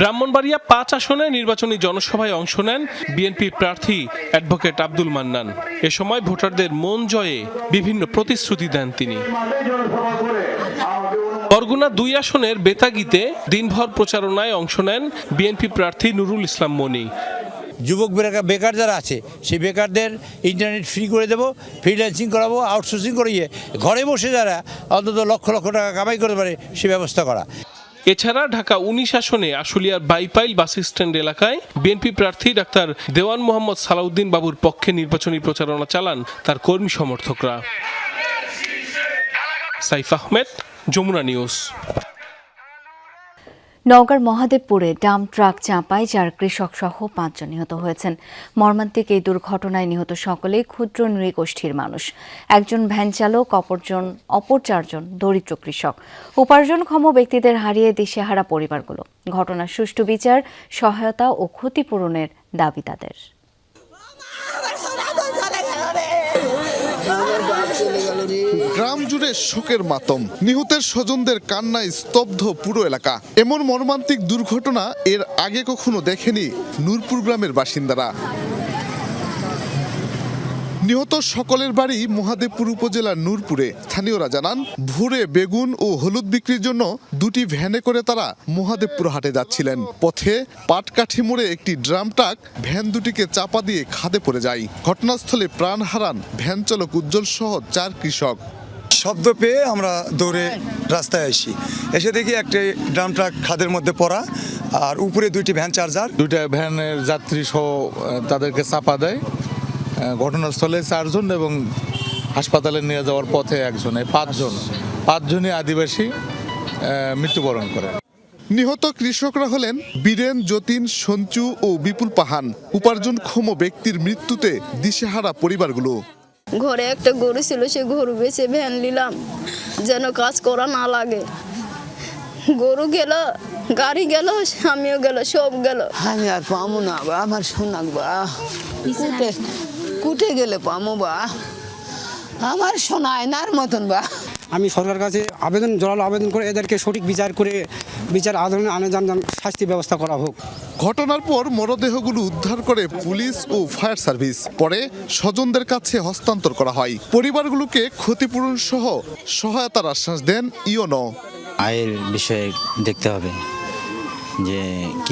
ব্রাহ্মণবাড়িয়া 5 আসনে নির্বাচনী জনসভায় অংশ নেন বিএনপি প্রার্থী অ্যাডভোকেট আব্দুল মান্নান। এ সময় ভোটারদের মন জয়ে বিভিন্ন প্রতিশ্রুতি দেন তিনি। বরগুনা 2 আসনের বেতাগীতে দিনভর প্রচারণায় অংশ নেন বিএনপি প্রার্থী নুরুল ইসলাম মনি। যুবক বেকার যারা আছে সেই বেকারদের ইন্টারনেট ফ্রি করে দেবো, ফ্রিল্যান্সিং করাবো, আউটসোর্সিং করিয়ে ঘরে বসে যারা অন্তত লক্ষ লক্ষ টাকা কামাই করতে পারে সে ব্যবস্থা করা। এছাড়া ঢাকা 19 আসনে আশুলিয়ার বাইপাইল বাস স্ট্যান্ড এলাকায় বিএনপি প্রার্থী ডাক্তার দেওয়ান মোহাম্মদ সালাউদ্দিন বাবুর পক্ষে নির্বাচনী প্রচারণা চালান তার কর্মী সমর্থকরা। সাইফ আহমেদ, যমুনা নিউজ। নওগাঁর মহাদেবপুরে ডাম্প ট্রাক চাপায় 4 কৃষক সহ 5 জন নিহত হয়েছেন। মর্মান্তিক এই দুর্ঘটনায় নিহত সকলেই ক্ষুদ্র নৃগোষ্ঠীর মানুষ। একজন ভ্যান চালক, অপর 4 জন দরিদ্র কৃষক। উপার্জনক্ষম ব্যক্তিদের হারিয়ে দিশেহারা পরিবারগুলো। ঘটনার সুষ্ঠু বিচার, সহায়তা ও ক্ষতিপূরণের দাবি তাদের। গ্রাম জুড়ে শোকের মাতম, নিহতের স্বজনদের কান্নায় স্তব্ধ পুরো এলাকা। এমন মর্মান্তিক দুর্ঘটনা এর আগে কখনো দেখেনি নূরপুর গ্রামের বাসিন্দারা। নিহত সকলের বাড়ি মহাদেবপুর উপজেলার নূরপুরে। স্থানীয়রা জানান, ভোরে বেগুন ও হলুদ বিক্রির জন্য 2টি ভ্যানে করে তারা মহাদেবপুর হাটে যাচ্ছিলেন। পথে পাটকাঠি মোড়ে একটি ড্রাম ট্রাক ভ্যান দুটিকে চাপা দিয়ে খাদে পড়ে যায়। ঘটনাস্থলে প্রাণ হারান ভ্যান চালক উজ্জ্বল সহ 4 কৃষক। শব্দ পেয়ে আমরা দৌড়ে রাস্তায় আসি, এসে দেখি একটা ড্রাম ট্রাক খাদের মধ্যে পড়া, আর উপরে 2টি ভ্যান চার্জার। 2টা ভ্যানের যাত্রী সহ তাদেরকে চাপা দেয়। ঘটনাস্থলে 4 জন এবং হাসপাতালে নিয়ে যাওয়ার পথে একজন। 5 জনই আদিবাসী মৃত্যুবরণ করে। নিহত কৃষকরা হলেন বীরেন, যতীন, সঞ্চু ও বিপুল পাহান। উপার্জনক্ষম ব্যক্তির মৃত্যুতে দিশেহারা পরিবারগুলো। ঘরে একটা গরু ছিল, সে গরু বেচে ভ্যান নিলাম যেন কাজ করা না লাগে। গরু গেল, গাড়ি গেল, আমিও গেল, সব গেল। আমি আর পামো না বা, আমার শোনাক বা, কুটে গেলে পামো বা, আমার শোনায় নার মতন বা। আমি সরকার কাছে জোরালো আবেদন করে এদেরকে সঠিক বিচার আদালতে আনে যান, শাস্তি ব্যবস্থা করা হোক। ঘটনার পর মরদেহগুলো উদ্ধার করে পুলিশ ও ফায়ার সার্ভিস, পরে স্বজনদের কাছে হস্তান্তর করা হয়। পরিবারগুলোকে ক্ষতিপূরণ সহ সহায়তার আশ্বাস দেন ইওনো। আয়ের বিষয়ে দেখতে হবে যে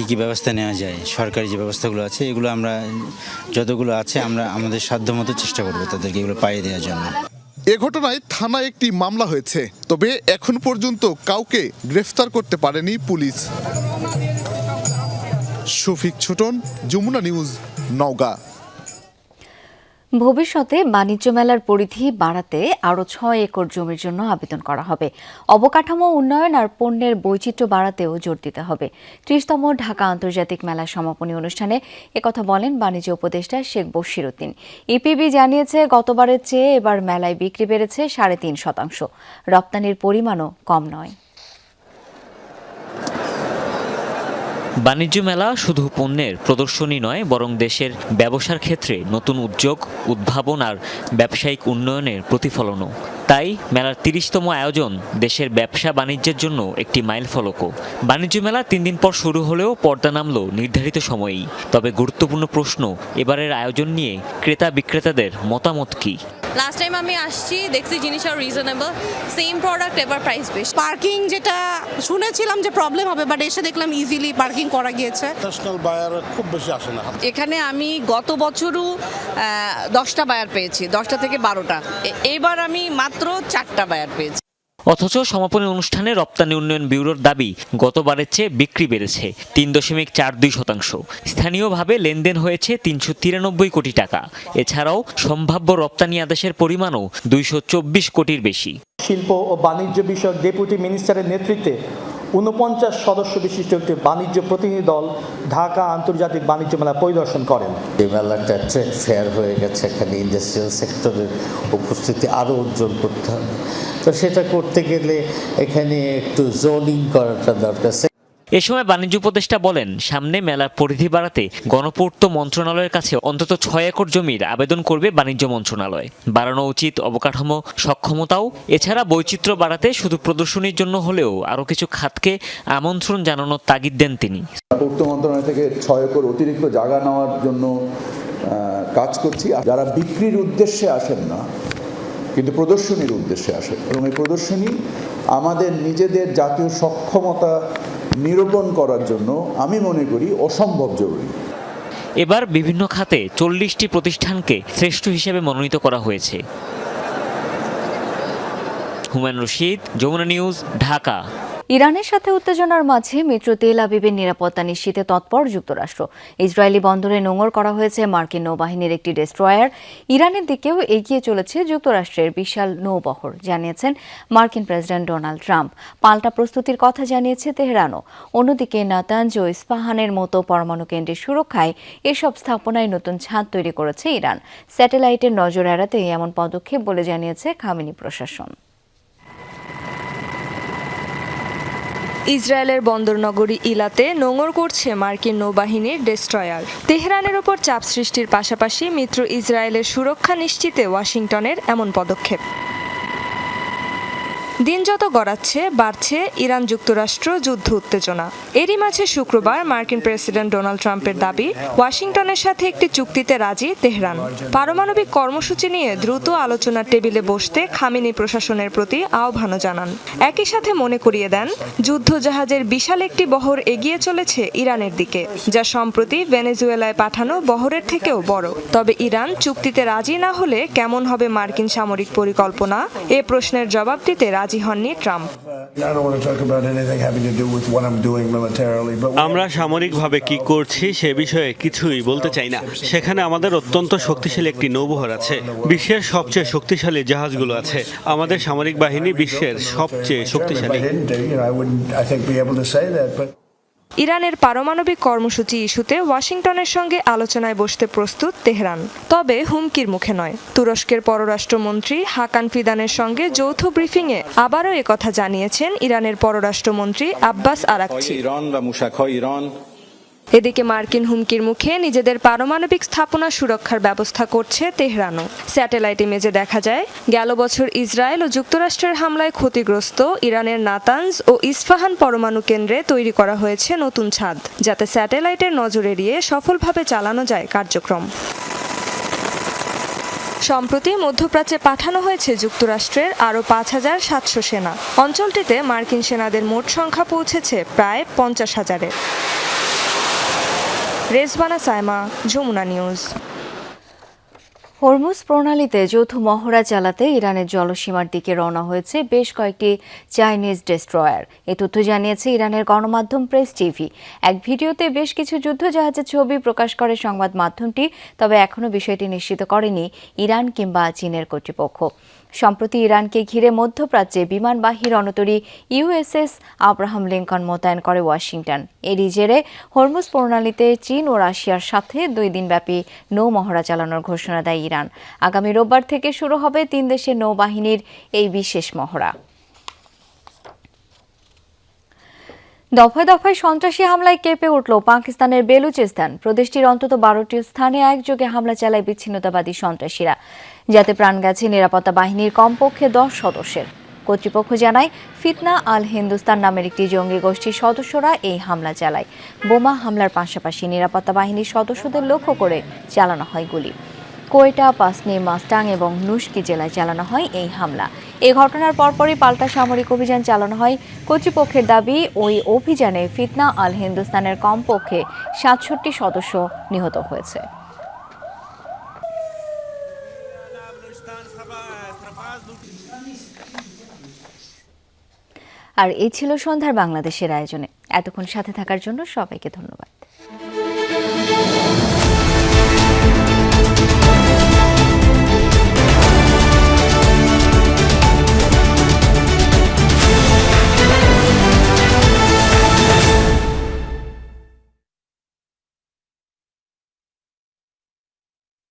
কি ব্যবস্থা নেওয়া যায়। সরকারি যে ব্যবস্থাগুলো আছে এগুলো আমরা যতগুলো আছে আমরা আমাদের সাধ্যমতো চেষ্টা করব তাদেরকে এগুলো পাইয়ে দেওয়ার জন্য। এ ঘটনায় থানায় একটি মামলা হয়েছে, তবে এখন পর্যন্ত কাউকে গ্রেফতার করতে পারেনি পুলিশ। শফিক ছোটন, যমুনা নিউজ, নওগাঁ। ভবিষ্যতে বাণিজ্য মেলার পরিধি বাড়াতে আরও 6 একর জমির জন্য আবেদন করা হবে। অবকাঠামো উন্নয়ন আর পণ্যের বৈচিত্র্য বাড়াতেও জোর দিতে হবে। 30তম ঢাকা আন্তর্জাতিক মেলার সমাপনী অনুষ্ঠানে একথা বলেন বাণিজ্য উপদেষ্টা শেখ বশির উদ্দিন। ইপিবি জানিয়েছে, গতবারের চেয়ে এবার মেলায় বিক্রি বেড়েছে 3.5%। রপ্তানির পরিমাণও কম নয়। বাণিজ্য মেলা শুধু পণ্যের প্রদর্শনী নয়, বরং দেশের ব্যবসার ক্ষেত্রে নতুন উদ্যোগ, উদ্ভাবন আর ব্যবসায়িক উন্নয়নের প্রতিফলনও। তাই মেলার 30তম আয়োজন দেশের ব্যবসা বাণিজ্যের জন্য একটি মাইলফলকও। বাণিজ্য মেলা 3 দিন পর শুরু হলেও পর্দা নামল নির্ধারিত সময়েই। তবে গুরুত্বপূর্ণ প্রশ্ন, এবারের আয়োজন নিয়ে ক্রেতা বিক্রেতাদের মতামত কি? লাস্ট টাইম আমি আসছি, দেখছি জিনিসটা রিজনেবল, সেম প্রোডাক্ট এবার প্রাইস বেশি। পার্কিং যেটা শুনেছিলাম যে প্রবলেম হবে, বাট এসে দেখলাম ইজিলি পার্কিং করা গিয়েছে। ন্যাশনাল বায়ার খুব বেশি আসে না। এখানে আমি গত বছরও 10টা বায়ার পেয়েছি, 10টা থেকে 12টা। এবার আমি মাত্র 4টা বায়ার পেয়েছি। অথচ সমাপনী অনুষ্ঠানে রপ্তানি উন্নয়ন ব্যুরোর দাবি গতবারের চেয়ে বিক্রি বেড়েছে ৩.42%। স্থানীয়ভাবে লেনদেন হয়েছে ৩৯৩ কোটি টাকা। এছাড়াও সম্ভাব্য রপ্তানি আদেশের পরিমাণও ২২৪ কোটির বেশি। শিল্প ও বাণিজ্য বিষয়ক ডেপুটি মিনিস্টারের নেতৃত্বে ৪৯ সদস্য বিশিষ্ট একটি বাণিজ্য প্রতিনিধি দল ঢাকা আন্তর্জাতিক বাণিজ্য মেলা পরিদর্শন করেন। এই মেলাটা ট্রেড ফেয়ার হয়ে গেছে, এখানে ইন্ডাস্ট্রিয়াল সেক্টরের উপস্থিতি আরও উজ্জ্বল করতে হবে। তো সেটা করতে গেলে এখানে একটু জোনিং করাটা দরকার। এ সময় বাণিজ্য উপদেষ্টা বলেন, সামনে মেলার পরিধি বাড়াতে গণপূর্ত মন্ত্রণালয়ের কাছে অন্তত ৬ একর জমির আবেদন করবে বাণিজ্য মন্ত্রণালয়। বাড়ানো উচিত অবকাঠামো সক্ষমতাও। এছাড়া বৈচিত্র্য বাড়াতে শুধু প্রদর্শনীর জন্য হলেও আরও কিছু খাতকে আমন্ত্রণ জানানোর তাগিদ দেন তিনি। পূর্ত মন্ত্রণালয় থেকে ৬ একর অতিরিক্ত জায়গা নেওয়ার জন্য কাজ করছি। যারা বিক্রির উদ্দেশ্যে আসেন না, কিন্তু প্রদর্শনীর উদ্দেশ্যে আসেন, এবং এই প্রদর্শনী আমাদের নিজেদের জাতীয় সক্ষমতা নিরূপণ করার জন্য আমি মনে করি অসম্ভব জরুরি। এবার বিভিন্ন খাতে ৪০টি প্রতিষ্ঠানকে শ্রেষ্ঠ হিসেবে মনোনীত করা হয়েছে। হুমায়ুন রশিদ, যমুনা নিউজ, ঢাকা। ইরানের সাথে উত্তেজনার মাঝে মিত্র তেল আবিবের নিরাপত্তা নিশ্চিতে তৎপর যুক্তরাষ্ট্র। ইসরায়েলি বন্দরে নোঙর করা হয়েছে মার্কিন নৌবাহিনীর একটি ডেস্ট্রয়ার। ইরানের দিকেও এগিয়ে চলেছে যুক্তরাষ্ট্রের বিশাল নৌবহর, জানিয়েছেন মার্কিন প্রেসিডেন্ট ডোনাল্ড ট্রাম্প। পাল্টা প্রস্তুতির কথা জানিয়েছে তেহরানও। অন্যদিকে নাতানজ ও ইস্পাহানের মতো পরমাণু কেন্দ্রের সুরক্ষায় এসব স্থাপনায় নতুন ছাদ তৈরি করেছে ইরান। স্যাটেলাইটের নজর এড়াতে এমন পদক্ষেপ বলে জানিয়েছে খামেনি প্রশাসন। ইসরায়েলের বন্দরনগরী ইলাতে নোঙর করছে মার্কিন নৌবাহিনীর ডেস্ট্রয়ার। তেহরানের ওপর চাপ সৃষ্টির পাশাপাশি মিত্র ইসরায়েলের সুরক্ষা নিশ্চিতে ওয়াশিংটনের এমন পদক্ষেপ। দিন যত গড়াচ্ছে বাড়ছে ইরান যুক্তরাষ্ট্র যুদ্ধ উত্তেজনা। এরই মাঝে শুক্রবার মার্কিন প্রেসিডেন্ট ডোনাল্ড ট্রাম্পের দাবি, ওয়াশিংটনের সাথে একটি চুক্তিতে রাজি তেহরান। পারমাণবিক কর্মসূচি নিয়ে দ্রুত আলোচনার টেবিলে বসতে খামেনি প্রশাসনের প্রতি আহ্বানও জানান। একই সাথে মনে করিয়ে দেন, যুদ্ধজাহাজের বিশাল একটি বহর এগিয়ে চলেছে ইরানের দিকে, যা সম্প্রতি ভেনেজুয়েলায় পাঠানো বহরের থেকেও বড়। তবে ইরান চুক্তিতে রাজি না হলে কেমন হবে মার্কিন সামরিক পরিকল্পনা, এ প্রশ্নের জবাব দিতে রাজি হননি ট্রাম্প। আমরা সামরিকভাবে কি করছি সে বিষয়ে কিছুই বলতে চাই না। সেখানে আমাদের অত্যন্ত শক্তিশালী একটি নৌবহর আছে, বিশ্বের সবচেয়ে শক্তিশালী জাহাজগুলো আছে। আমাদের সামরিক বাহিনী বিশ্বের সবচেয়ে শক্তিশালী। ইরানের পারমাণবিক কর্মসূচি ইস্যুতে ওয়াশিংটনের সঙ্গে আলোচনায় বসতে প্রস্তুত তেহরান, তবে হুমকির মুখে নয়। তুরস্কের পররাষ্ট্রমন্ত্রী হাকান ফিদানের সঙ্গে যৌথ ব্রিফিংয়ে আবারও একথা জানিয়েছেন ইরানের পররাষ্ট্রমন্ত্রী আব্বাস আরাকচি। এদিকে মার্কিন হুমকির মুখে নিজেদের পারমাণবিক স্থাপনা সুরক্ষার ব্যবস্থা করছে তেহরানও। স্যাটেলাইট ইমেজে দেখা যায়, গেল বছর ইসরায়েল ও যুক্তরাষ্ট্রের হামলায় ক্ষতিগ্রস্ত ইরানের নাতানজ ও ইস্পাহান পরমাণু কেন্দ্রে তৈরি করা হয়েছে নতুন ছাদ, যাতে স্যাটেলাইটের নজর এড়িয়ে সফলভাবে চালানো যায় কার্যক্রম। সম্প্রতি মধ্যপ্রাচ্যে পাঠানো হয়েছে যুক্তরাষ্ট্রের আরও ৫,৭০০ সেনা। অঞ্চলটিতে মার্কিন সেনাদের মোট সংখ্যা পৌঁছেছে প্রায় ৫০,০০০-এ। রেজবানা সাইমা, যমুনা নিউজ। হরমুজ প্রণালীতে যৌথ মহড়া চালাতে ইরানের জলসীমার দিকে রওনা হয়েছে বেশ কয়েকটি চাইনিজ ডেস্ট্রয়ার। এ তথ্য জানিয়েছে ইরানের গণমাধ্যম প্রেস টিভি। এক ভিডিওতে বেশ কিছু যুদ্ধজাহাজের ছবি প্রকাশ করে সংবাদ মাধ্যমটি, তবে এখনও বিষয়টি নিশ্চিত করেনি ইরান কিংবা চীনের কর্তৃপক্ষ। সম্প্রতি ইরানকে ঘিরে মধ্যপ্রাচ্যে বিমানবাহী রণতরী ইউএসএস আব্রাহাম লিঙ্কন মোতায়েন করে ওয়াশিংটন। এরই জেরে হরমুজ প্রণালীতে চীন ও রাশিয়ার সাথে 2 দিনব্যাপী নৌ মহড়া চালানোর ঘোষণা দেয় ইরান। আগামী রোববার থেকে শুরু হবে 3 দেশের নৌবাহিনীর এই বিশেষ মহড়া। দফায় দফায় সন্ত্রাসী হামলায় কেঁপে উঠল পাকিস্তানের বেলুচিস্তান। প্রদেশটির অন্তত 12টি স্থানে একযোগে হামলা চালায় বিচ্ছিন্নতাবাদী সন্ত্রাসীরা, যাতে প্রাণ গেছে নিরাপত্তা বাহিনীর কমপক্ষে 10 সদস্যের। কর্তৃপক্ষ জানায়, ফিতনা আল হিন্দুস্তান নামের একটি জঙ্গি গোষ্ঠীর সদস্যরা এই হামলা চালায়। বোমা হামলার পাশাপাশি নিরাপত্তা বাহিনীর সদস্যদের লক্ষ্য করে চালানো হয় গুলি। কোয়েটা, পাসনি, মাস্টাং এবং নুশকি জেলায় চালানো হয় এই হামলা। এই ঘটনার পরপরই পাল্টা সামরিক অভিযান চালানো হয়। কর্তৃপক্ষের দাবি, ওই অভিযানে ফিতনা আল হিন্দুস্তানের কমপক্ষে 67 সদস্য নিহত হয়েছে। আর এই ছিল সন্ধ্যার বাংলাদেশের আয়োজনে। এতক্ষণ সাথে থাকার জন্য সবাইকে ধন্যবাদ।